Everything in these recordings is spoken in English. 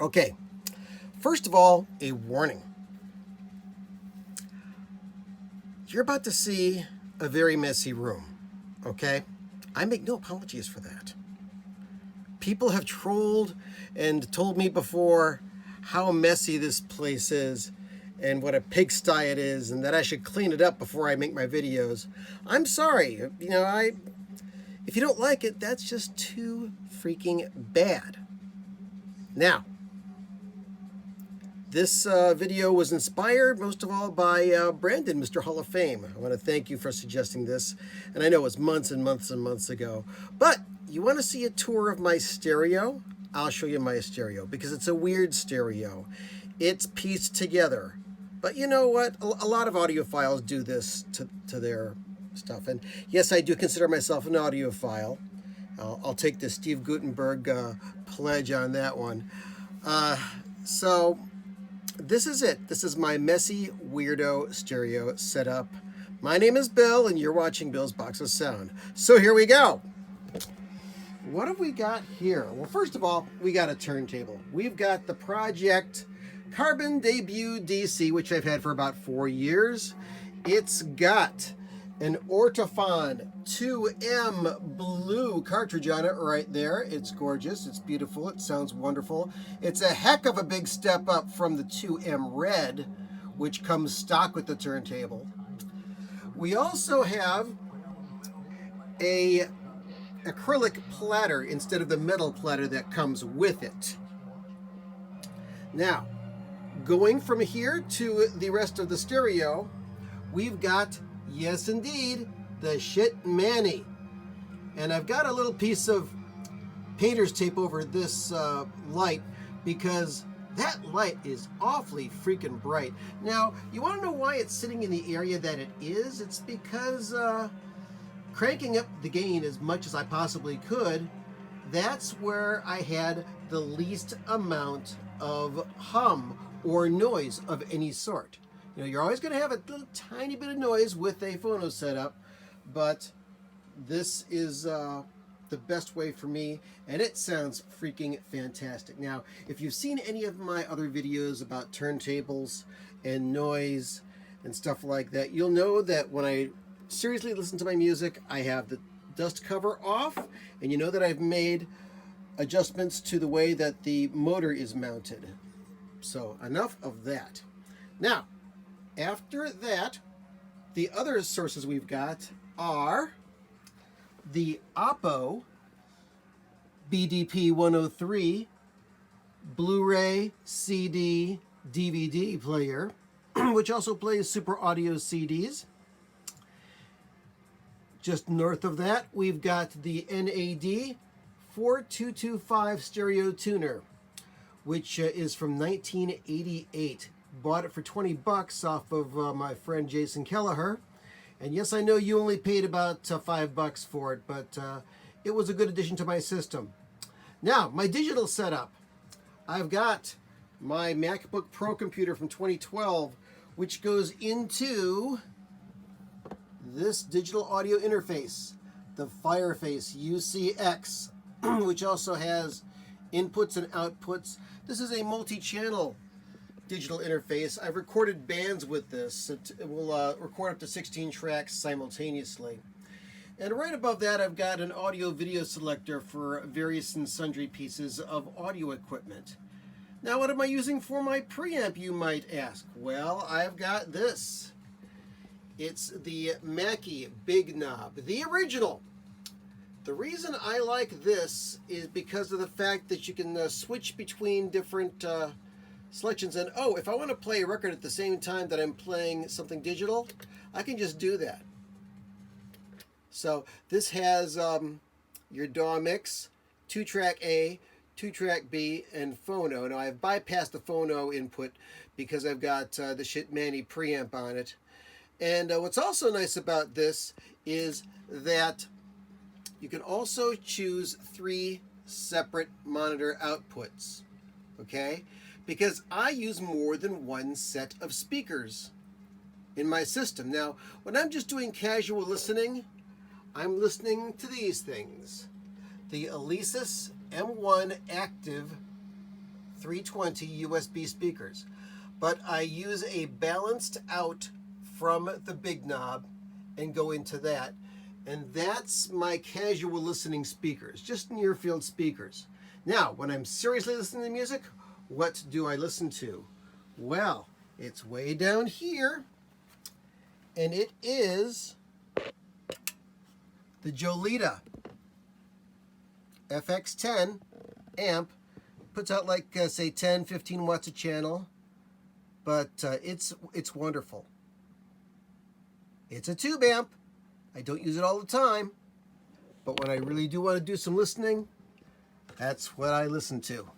Okay, first of all, a warning. You're about to see a very messy room, okay? I make no apologies for that. People have trolled and told me before how messy this place is and what a pigsty it is and that I should clean it up before I make my videos. I'm sorry. If you don't like it, that's just too freaking bad. Now, this video was inspired most of all by Brandon, Mr. Hall of Fame. I want to thank you for suggesting this. And I know it was months and months and months ago. But you want to see a tour of my stereo? I'll show you my stereo because it's a weird stereo. It's pieced together. But you know what? A lot of audiophiles do this to their stuff. And yes, I do consider myself an audiophile. I'll take the Steve Gutenberg pledge on that one. So this is it. This is my messy weirdo stereo setup. My name is Bill, and you're watching Bill's Box of Sound. So here we go. What have we got here? Well, first of all, we got a turntable. We've got the Project Carbon Debut DC, which I've had for about 4 years. It's got an Ortofon 2M blue cartridge on it right there. It's gorgeous. It's beautiful. It sounds wonderful. It's a heck of a big step up from the 2M red, which comes stock with the turntable. We also have a acrylic platter instead of the metal platter that comes with it. Now, going from here to the rest of the stereo, we've got, yes indeed, the shit Manny. And I've got a little piece of painter's tape over this light because that light is awfully freaking bright. Now, you want to know why it's sitting in the area that it is? It's because cranking up the gain as much as I possibly could, that's where I had the least amount of hum or noise of any sort. You know, you're always going to have a little tiny bit of noise with a phono setup, but this is the best way for me, and it sounds freaking fantastic. Now, if you've seen any of my other videos about turntables and noise and stuff like that, you'll know that when I seriously listen to my music, I have the dust cover off, and you know that I've made adjustments to the way that the motor is mounted. So enough of that. Now, after that, the other sources we've got are the Oppo BDP 103 Blu-ray CD DVD player, which also plays Super Audio CDs. Just north of that, we've got the NAD 4225 stereo tuner, which is from 1988. Bought it for 20 bucks off of my friend Jason Kelleher. And yes, I know you only paid about $5 for it, but it was a good addition to my system. Now, my digital setup. I've got my MacBook Pro computer from 2012, which goes into this digital audio interface, the Fireface UCX, which also has inputs and outputs. This is a multi-channel digital interface. I've recorded bands with this. It will record up to 16 tracks simultaneously. And right above that, I've got an audio video selector for various and sundry pieces of audio equipment. Now, what am I using for my preamp, you might ask? Well, I've got this. It's the Mackie Big Knob, the original. The reason I like this is because of the fact that you can switch between different selections. And oh, if I want to play a record at the same time that I'm playing something digital, I can just do that. So this has your DAW mix, 2-track A, 2-track B, and phono. Now I've bypassed the phono input because I've got the shit Manny preamp on it. And what's also nice about this is that you can also choose 3 separate monitor outputs, okay? Because I use more than one set of speakers in my system. Now, when I'm just doing casual listening, I'm listening to these things. The Alesis M1 Active 320 USB speakers, but I use a balanced out from the Big Knob and go into that. And that's my casual listening speakers, just near field speakers. Now, when I'm seriously listening to music, what do I listen to? Well, it's way down here, and it is the Jolita FX10 amp. Puts out like, say, 10, 15 watts a channel, but it's wonderful. It's a tube amp. I don't use it all the time, but when I really do want to do some listening, that's what I listen to.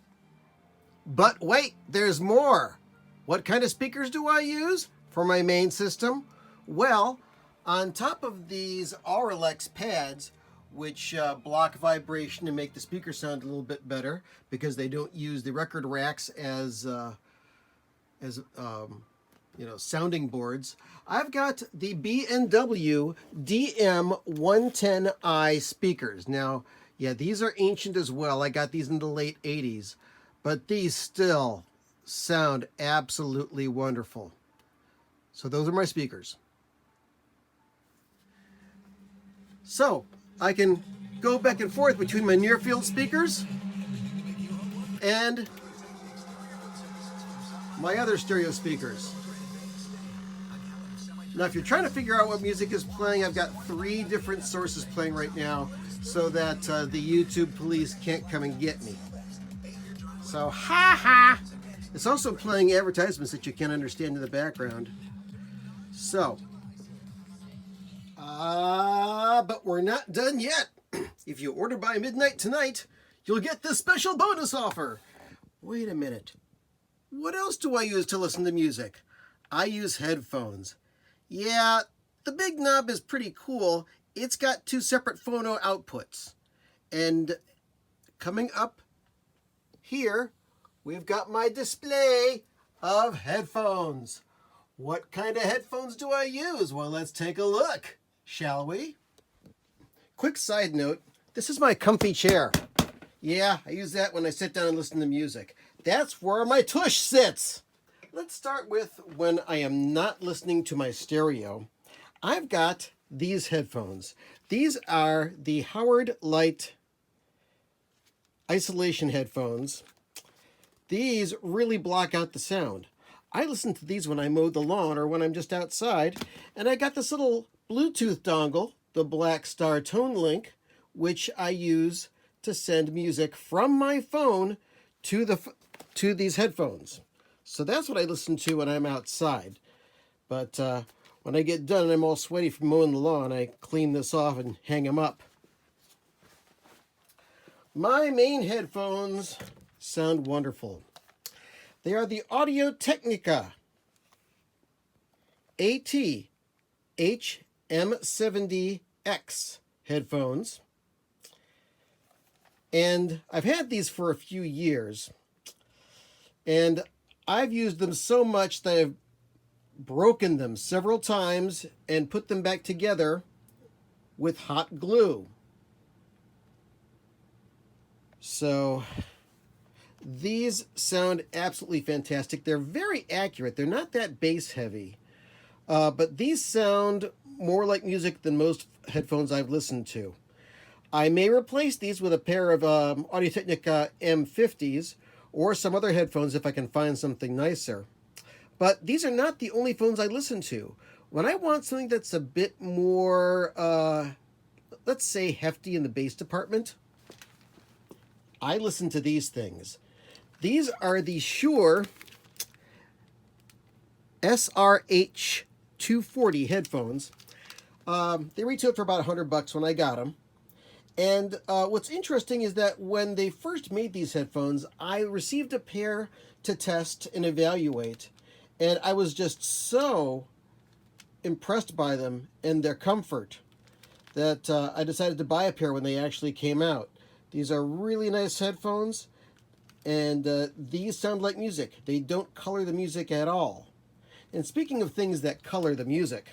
But wait, there's more. What kind of speakers do I use for my main system? Well, on top of these Auralex pads, which block vibration and make the speaker sound a little bit better because they don't use the record racks as sounding boards. I've got the B&W DM110i speakers. Now, yeah, these are ancient as well. I got these in the late 80s, but these still sound absolutely wonderful. So those are my speakers. So I can go back and forth between my near field speakers and my other stereo speakers. Now, if you're trying to figure out what music is playing, I've got 3 different sources playing right now so that the YouTube police can't come and get me. So, ha ha! It's also playing advertisements that you can't understand in the background. So, but we're not done yet. If you order by midnight tonight, you'll get this special bonus offer. Wait a minute. What else do I use to listen to music? I use headphones. Yeah, the Big Knob is pretty cool. It's got 2 separate phono outputs. And coming up here, we've got my display of headphones. What kind of headphones do I use? Well, let's take a look, shall we? Quick side note, this is my comfy chair. Yeah, I use that when I sit down and listen to music. That's where my tush sits. Let's start with when I am not listening to my stereo. I've got these headphones. These are the Howard Light isolation headphones. These really block out the sound. I listen to these when I mow the lawn or when I'm just outside. And I got this little Bluetooth dongle, the Black Star Tone Link, which I use to send music from my phone to these headphones. So that's what I listen to when I'm outside. But when I get done and I'm all sweaty from mowing the lawn, I clean this off and hang them up. My main headphones sound wonderful. They are the Audio-Technica AT-HM70X headphones. And I've had these for a few years. And I've used them so much that I've broken them several times and put them back together with hot glue. So these sound absolutely fantastic. They're very accurate. They're not that bass heavy, but these sound more like music than most headphones I've listened to. I may replace these with a pair of Audio-Technica M50s or some other headphones if I can find something nicer. But these are not the only phones I listen to. When I want something that's a bit more, let's say, hefty in the bass department, I listen to these things. These are the Shure SRH 240 headphones. They retailed for about $100 when I got them. And what's interesting is that when they first made these headphones, I received a pair to test and evaluate. And I was just so impressed by them and their comfort that I decided to buy a pair when they actually came out. These are really nice headphones, and these sound like music. They don't color the music at all. And speaking of things that color the music,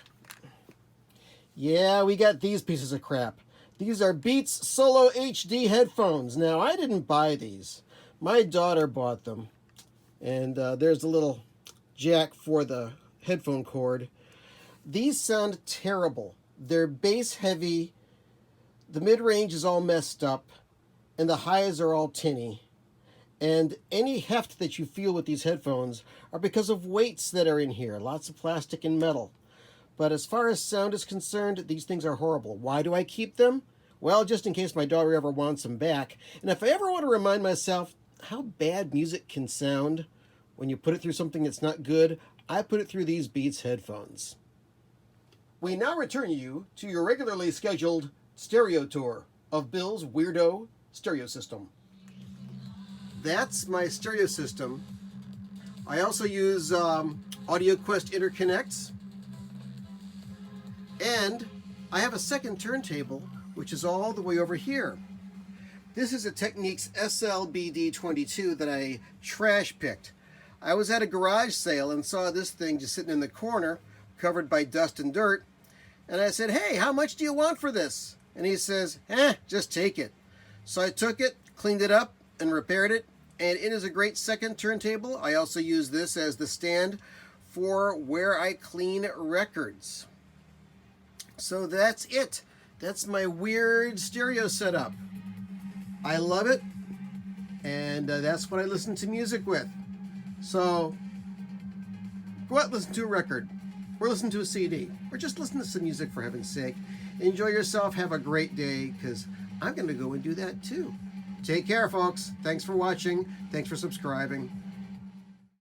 yeah, we got these pieces of crap. These are Beats Solo HD headphones. Now, I didn't buy these. My daughter bought them. And there's the little jack for the headphone cord. These sound terrible. They're bass heavy, the mid-range is all messed up, and the highs are all tinny. And any heft that you feel with these headphones are because of weights that are in here, lots of plastic and metal. But as far as sound is concerned, these things are horrible. Why do I keep them? Well, just in case my daughter ever wants them back. And if I ever want to remind myself how bad music can sound when you put it through something that's not good, I put it through these Beats headphones. We now return you to your regularly scheduled stereo tour of Bill's Weirdo stereo system. That's my stereo system. I also use AudioQuest interconnects. And I have a second turntable, which is all the way over here. This is a Technics SLBD22 that I trash picked. I was at a garage sale and saw this thing just sitting in the corner, covered by dust and dirt. And I said, hey, how much do you want for this? And he says, just take it. So I took it, cleaned it up, and repaired it. And it is a great second turntable. I also use this as the stand for where I clean records. So that's it. That's my weird stereo setup. I love it. And that's what I listen to music with. So go out and listen to a record. Or listen to a CD. Or just listen to some music, for heaven's sake. Enjoy yourself. Have a great day, because I'm going to go and do that too. Take care, folks. Thanks for watching. Thanks for subscribing.